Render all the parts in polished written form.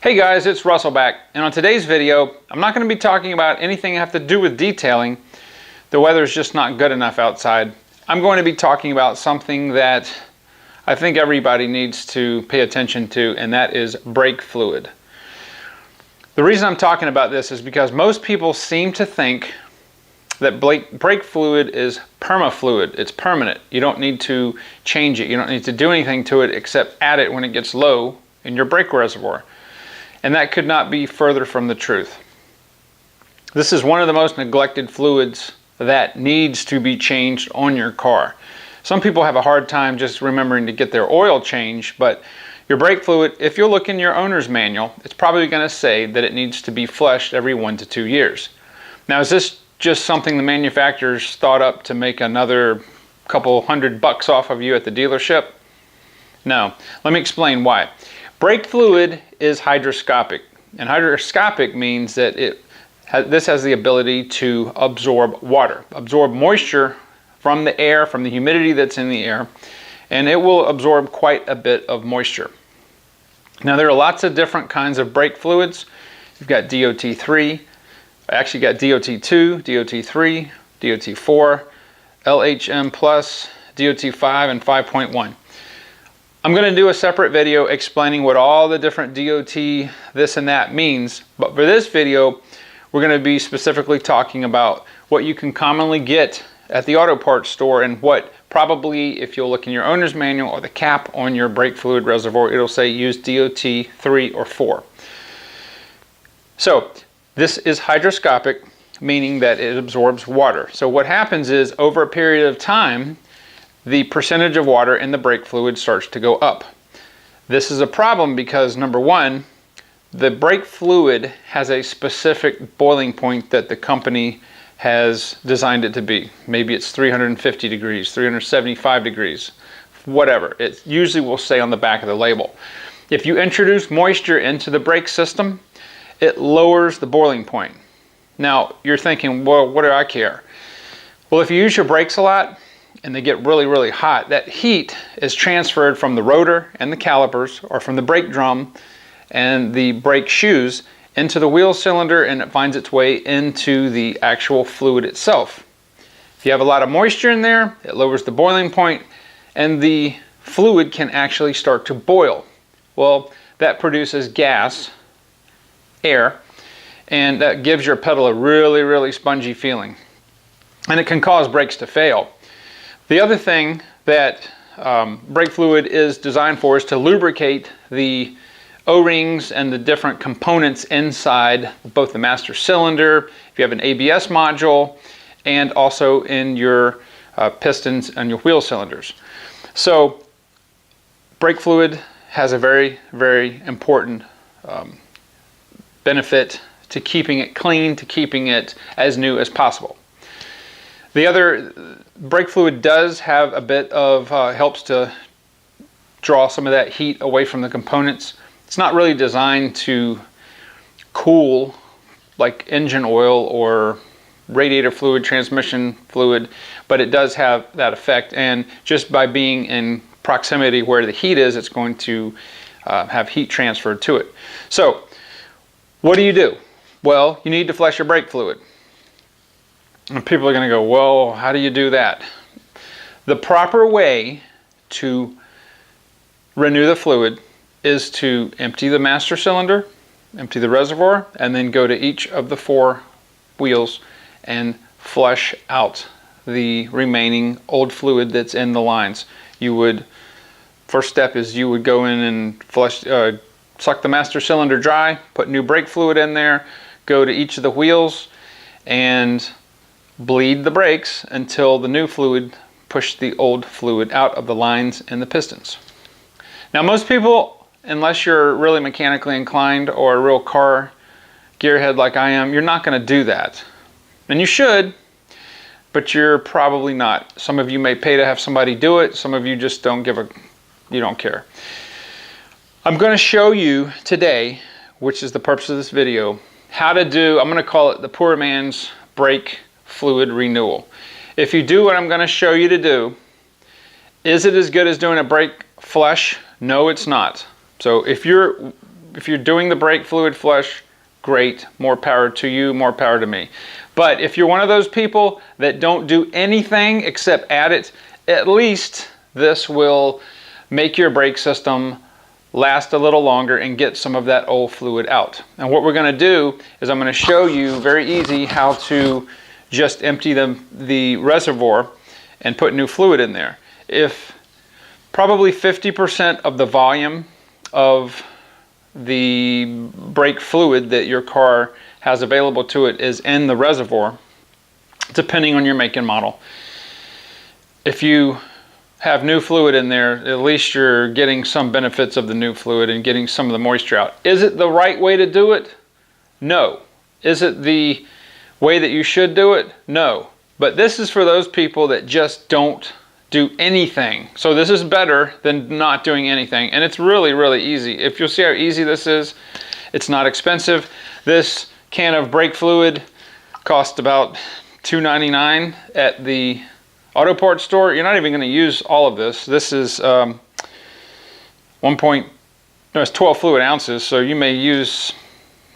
Hey guys, it's Russell back, and on today's video, I'm not going to be talking about anything that have to do with detailing. The weather's just not good enough outside. I'm going to be talking about something that I think everybody needs to pay attention to, and that is brake fluid. The reason I'm talking about this is because most people seem to think that brake fluid is perma-fluid. It's permanent. You don't need to change it. You don't need to do anything to it except add it when it gets low in your brake reservoir. And that could not be further from the truth. This is one of the most neglected fluids that needs to be changed on your car. Some people have a hard time just remembering to get their oil changed, but your brake fluid, if you look in your owner's manual, it's probably going to say that it needs to be flushed every 1 to 2 years. Now, is this just something the manufacturers thought up to make another couple $100 off of you at the dealership? No. Let me explain why. Brake fluid is hygroscopic, and hygroscopic means that this has the ability to absorb water, absorb moisture from the air, from the humidity that's in the air, and it will absorb quite a bit of moisture. Now, there are lots of different kinds of brake fluids. You've got DOT3, actually got DOT2, DOT3, DOT4, LHM+, DOT5, and 5.1. I'm going to do a separate video explaining what all the different DOT this and that means, but for this video we're going to be specifically talking about what you can commonly get at the auto parts store, and what probably, if you'll look in your owner's manual or the cap on your brake fluid reservoir, it'll say use DOT 3 or 4. So this is hygroscopic, meaning that it absorbs water. So what happens is, over a period of time, the percentage of water in the brake fluid starts to go up. This is a problem because, number one, the brake fluid has a specific boiling point that the company has designed it to be. Maybe it's 350 degrees, 375 degrees, whatever. It usually will say on the back of the label. If you introduce moisture into the brake system, it lowers the boiling point. Now, you're thinking, well, what do I care? Well, if you use your brakes a lot, and they get really, really hot, that heat is transferred from the rotor and the calipers, or from the brake drum and the brake shoes, into the wheel cylinder, and it finds its way into the actual fluid itself. If you have a lot of moisture in there, it lowers the boiling point, and the fluid can actually start to boil. Well, that produces gas, air, and that gives your pedal a really, really spongy feeling. And it can cause brakes to fail. The other thing that brake fluid is designed for is to lubricate the O-rings and the different components inside both the master cylinder, if you have an ABS module, and also in your pistons and your wheel cylinders. So brake fluid has a very, very important benefit to keeping it clean, to keeping it as new as possible. The other, brake fluid does have a bit of, helps to draw some of that heat away from the components. It's not really designed to cool like engine oil or radiator fluid, transmission fluid, but it does have that effect. And just by being in proximity where the heat is, it's going to have heat transferred to it. So what do? Well, you need to flush your brake fluid. And people are going to go, well, how do you do that? The proper way to renew the fluid is to empty the master cylinder, empty the reservoir, and then go to each of the 4 wheels and flush out the remaining old fluid that's in the lines. First step is you would go in and flush, suck the master cylinder dry, put new brake fluid in there, go to each of the wheels, and bleed the brakes until the new fluid pushed the old fluid out of the lines and the pistons. Now, most people, unless you're really mechanically inclined or a real car gearhead like I am, you're not going to do that. And you should, but you're probably not. Some of you may pay to have somebody do it. Some of you just you don't care. I'm going to show you today, which is the purpose of this video, how to do, I'm going to call it the poor man's brake fluid renewal. If you do what I'm going to show you to do, is it as good as doing a brake flush? No, it's not. So if you're if you're doing the brake fluid flush, great, more power to you, more power to me. But if you're one of those people that don't do anything except add it, at least this will make your brake system last a little longer and get some of that old fluid out. And what we're going to do is I'm going to show you very easy how to just empty the reservoir and put new fluid in there. If probably 50% of the volume of the brake fluid that your car has available to it is in the reservoir, depending on your make and model. If you have new fluid in there, at least you're getting some benefits of the new fluid and getting some of the moisture out. Is it the right way to do it? No. Is it the way that you should do it? No. But this is for those people that just don't do anything. So this is better than not doing anything. And it's really, really easy. If you'll see how easy this is, it's not expensive. This can of brake fluid cost about $2.99 at the auto parts store. You're not even going to use all of this. This is it's 12 fluid ounces, so you may use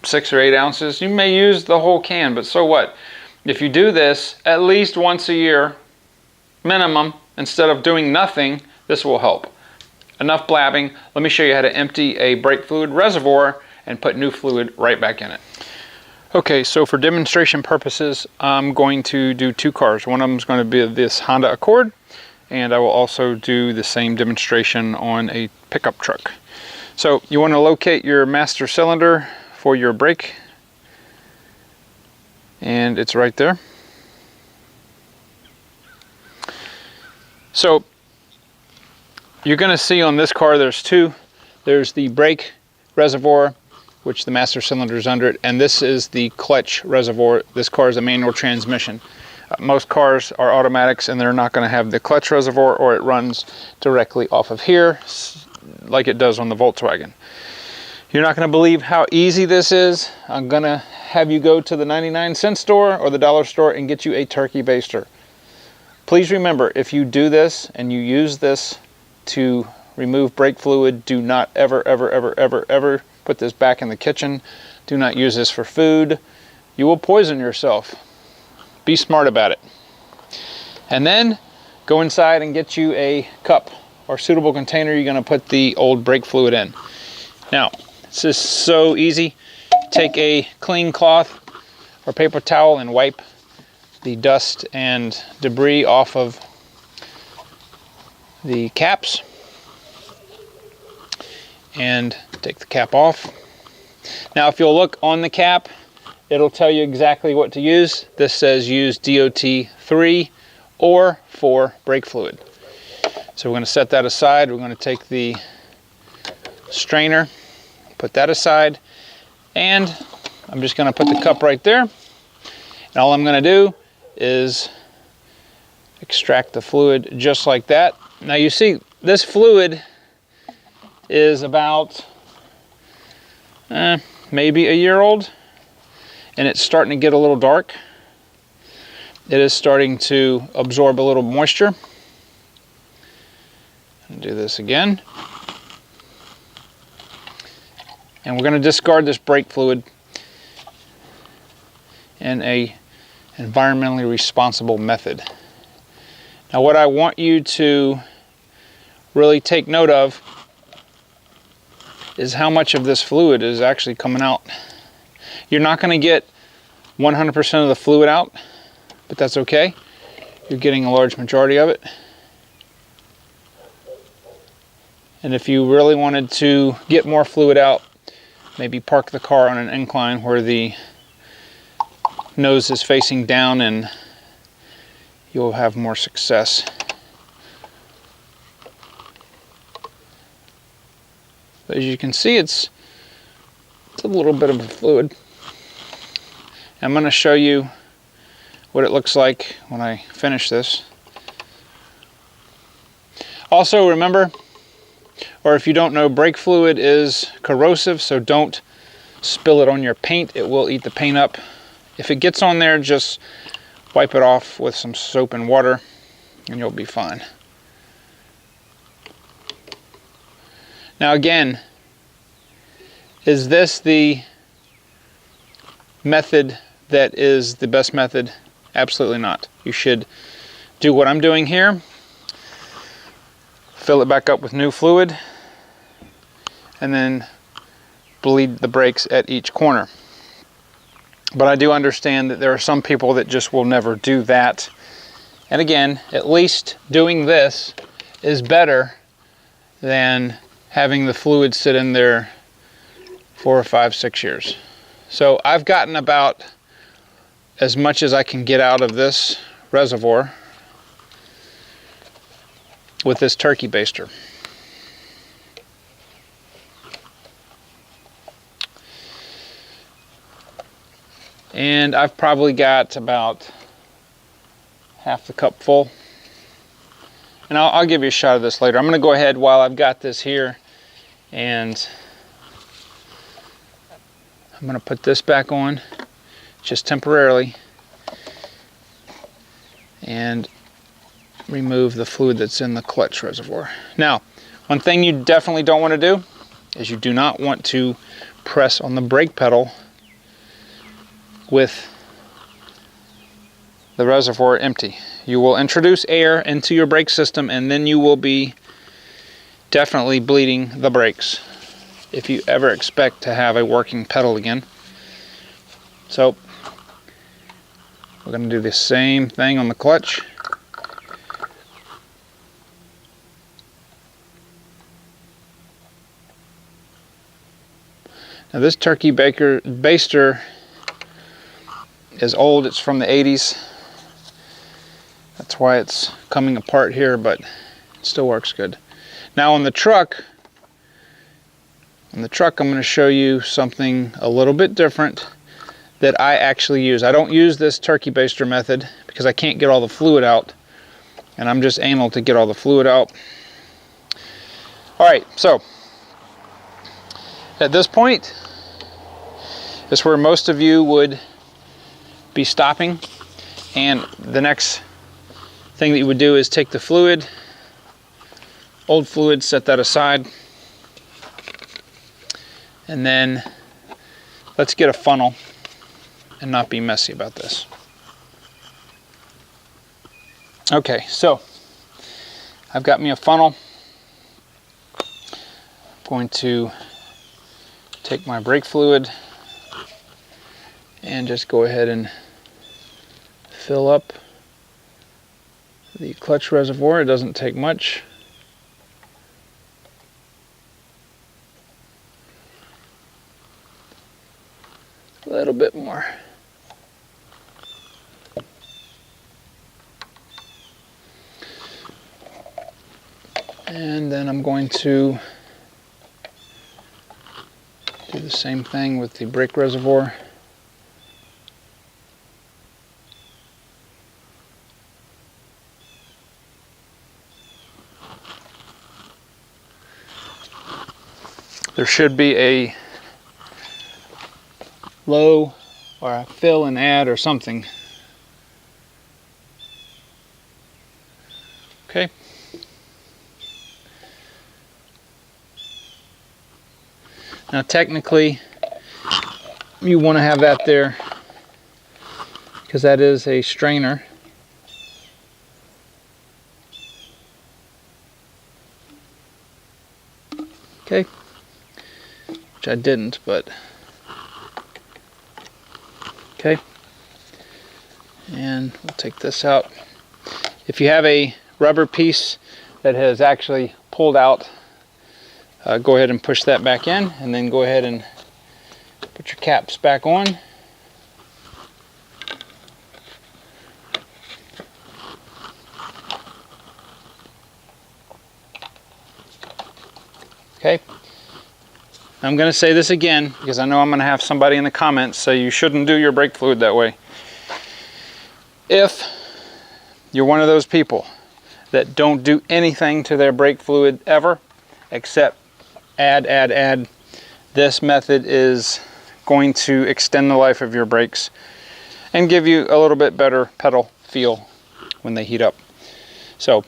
6 or 8 ounces. You may use the whole can, but so what? If you do this at least once a year, minimum, instead of doing nothing, this will help. Enough blabbing. Let me show you how to empty a brake fluid reservoir and put new fluid right back in it. Okay, so for demonstration purposes, I'm going to do 2 cars. One of them is going to be this Honda Accord, and I will also do the same demonstration on a pickup truck. So you want to locate your master cylinder for your brake, and it's right there. So you're going to see on this car there's 2. There's the brake reservoir, which the master cylinder is under it, and this is the clutch reservoir. This car is a manual transmission. Most cars are automatics and they're not going to have the clutch reservoir, or it runs directly off of here like it does on the Volkswagen. You're not going to believe how easy this is. I'm going to have you go to the 99-cent store or the dollar store and get you a turkey baster. Please remember, if you do this and you use this to remove brake fluid, do not ever, ever, ever, ever, ever put this back in the kitchen. Do not use this for food. You will poison yourself. Be smart about it. And then go inside and get you a cup or suitable container you're going to put the old brake fluid in. Now, this is so easy. Take a clean cloth or paper towel and wipe the dust and debris off of the caps. And take the cap off. Now if you'll look on the cap, it'll tell you exactly what to use. This says use DOT 3 or 4 brake fluid. So we're going to set that aside. We're going to take the strainer, put that aside, and I'm just going to put the cup right there. And all I'm going to do is extract the fluid just like that. Now you see this fluid is about maybe a year old, and it's starting to get a little dark. It is starting to absorb a little moisture. Do this again, and we're going to discard this brake fluid in a environmentally responsible method. Now what I want you to really take note of is how much of this fluid is actually coming out. You're not going to get 100% of the fluid out, but that's okay. You're getting a large majority of it. And if you really wanted to get more fluid out, maybe park the car on an incline where the nose is facing down and you'll have more success. As you can see, it's a little bit of a fluid. I'm going to show you what it looks like when I finish this. Also remember, or if you don't know, brake fluid is corrosive, so don't spill it on your paint. It will eat the paint up. If it gets on there, just wipe it off with some soap and water and you'll be fine. Now again, Is this the method that is the best method? Absolutely not. You should do what I'm doing here. Fill it back up with new fluid and then bleed the brakes at each corner. But I do understand that there are some people that just will never do that. And again, at least doing this is better than having the fluid sit in there 4 or 5, 6 years. So I've gotten about as much as I can get out of this reservoir with this turkey baster. And I've probably got about half the cup full. And I'll give you a shot of this later. I'm going to go ahead while I've got this here, and I'm going to put this back on just temporarily and remove the fluid that's in the clutch reservoir. Now, one thing you definitely don't want to do is you do not want to press on the brake pedal with the reservoir empty. You will introduce air into your brake system, and then you will be definitely bleeding the brakes if you ever expect to have a working pedal again. So we're going to do the same thing on the clutch. Now this turkey baster is old. It's from the 80s. That's why it's coming apart here, but it still works good. Now on the truck, I'm going to show you something a little bit different that I actually use. I don't use this turkey baster method because I can't get all the fluid out, and I'm just anal to get all the fluid out. Alright, so at this point is where most of you would be stopping, and the next thing that you would do is take the fluid, old fluid, set that aside, and then let's get a funnel and not be messy about this. Okay, so I've got me a funnel. I'm going to take my brake fluid and just go ahead and fill up the clutch reservoir. It doesn't take much. A little bit more. And then I'm going to do the same thing with the brake reservoir. There should be a low or a fill and add or something. Okay. Now technically you want to have that there because that is a strainer. Okay. Which I didn't, but okay. And we'll take this out. If you have a rubber piece that has actually pulled out, go ahead and push that back in, and then go ahead and put your caps back on. Okay. I'm going to say this again because I know I'm going to have somebody in the comments say you shouldn't do your brake fluid that way. If you're one of those people that don't do anything to their brake fluid ever except add, this method is going to extend the life of your brakes and give you a little bit better pedal feel when they heat up. So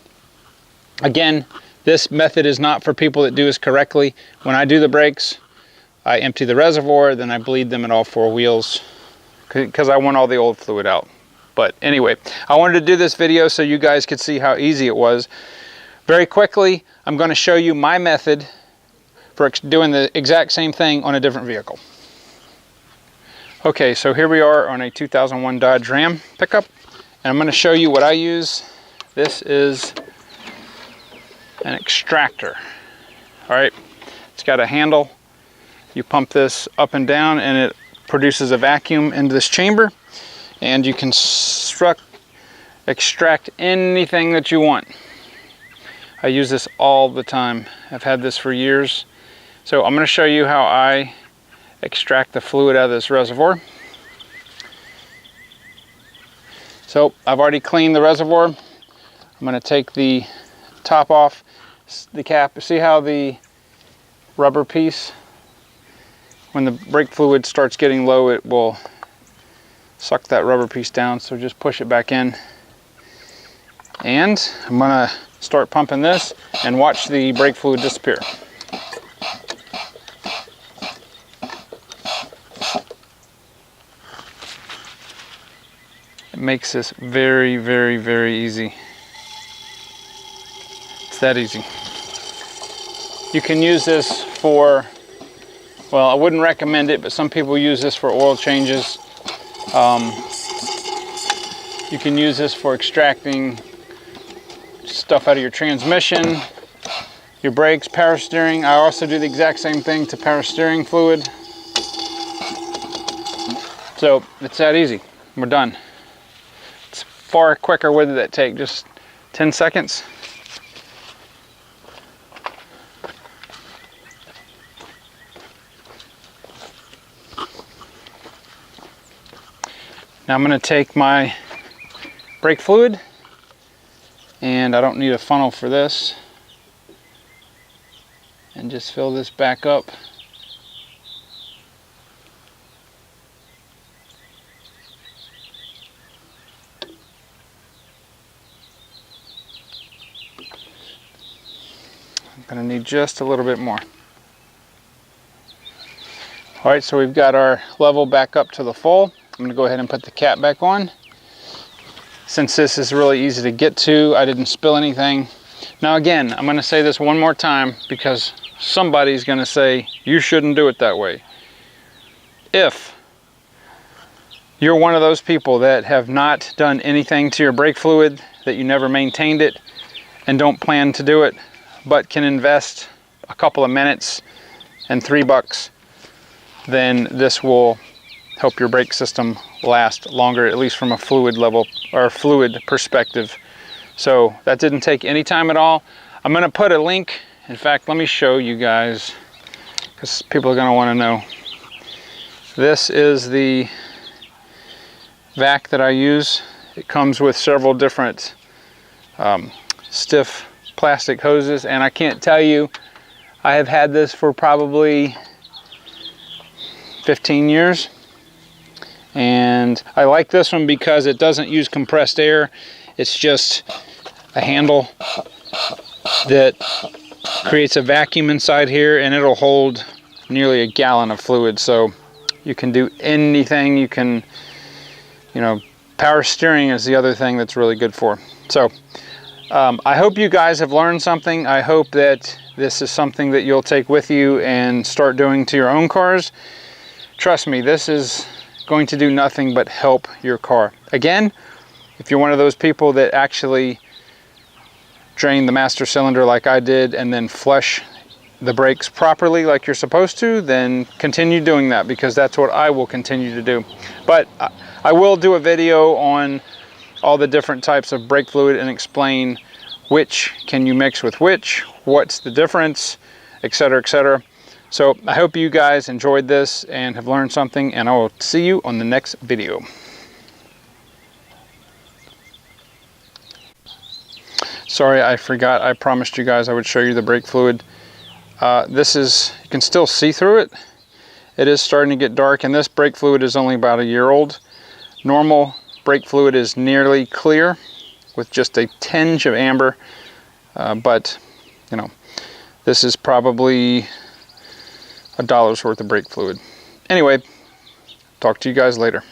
again, this method is not for people that do this correctly. When I do the brakes, I empty the reservoir, then I bleed them at all 4 wheels because I want all the old fluid out. But anyway, I wanted to do this video so you guys could see how easy it was. Very quickly, I'm going to show you my method for doing the exact same thing on a different vehicle. Okay, so here we are on a 2001 Dodge Ram pickup, and I'm going to show you what I use. This is an extractor. All right, it's got a handle. You pump this up and down and it produces a vacuum into this chamber, and you can extract anything that you want. I use this all the time. I've had this for years. So I'm going to show you how I extract the fluid out of this reservoir. So I've already cleaned the reservoir. I'm going to take the top off, the cap. See how the rubber piece, when the brake fluid starts getting low, it will suck that rubber piece down. So just push it back in. And I'm going to start pumping this and watch the brake fluid disappear. It makes this very, very, very easy. It's that easy. You can use this for, well, I wouldn't recommend it, but some people use this for oil changes. You can use this for extracting stuff out of your transmission, your brakes, power steering. I also do the exact same thing to power steering fluid. So it's that easy. We're done. It's far quicker. What did that take? Just 10 seconds? Now I'm going to take my brake fluid, and I don't need a funnel for this, and just fill this back up. I'm going to need just a little bit more. All right, so we've got our level back up to the full. I'm going to go ahead and put the cap back on. Since this is really easy to get to, I didn't spill anything. Now again, I'm going to say this one more time because somebody's going to say you shouldn't do it that way. If you're one of those people that have not done anything to your brake fluid, that you never maintained it and don't plan to do it, but can invest a couple of minutes and $3, then this will help your brake system last longer, at least from a fluid level or fluid perspective. So that didn't take any time at all. I'm going to put a link. In fact, let me show you guys, because people are going to want to know. This is the vac that I use. It comes with several different stiff plastic hoses, and I can't tell you, I have had this for probably 15 years. And I like this one because it doesn't use compressed air. It's just a handle that creates a vacuum inside here, and it'll hold nearly a gallon of fluid. So you can do anything. You can, you know, power steering is the other thing that's really good for. So I hope you guys have learned something. I hope that this is something that you'll take with you and start doing to your own cars. Trust me, this is going to do nothing but help your car. Again, if you're one of those people that actually drain the master cylinder like I did and then flush the brakes properly like you're supposed to, then continue doing that, because that's what I will continue to do. But I will do a video on all the different types of brake fluid and explain which can you mix with which, what's the difference, etc., etc. So I hope you guys enjoyed this and have learned something, and I will see you on the next video. Sorry, I forgot. I promised you guys I would show you the brake fluid. This is, you can still see through it. It is starting to get dark, and this brake fluid is only about a year old. Normal brake fluid is nearly clear with just a tinge of amber, but you know, this is probably $1's worth of brake fluid. Anyway, talk to you guys later.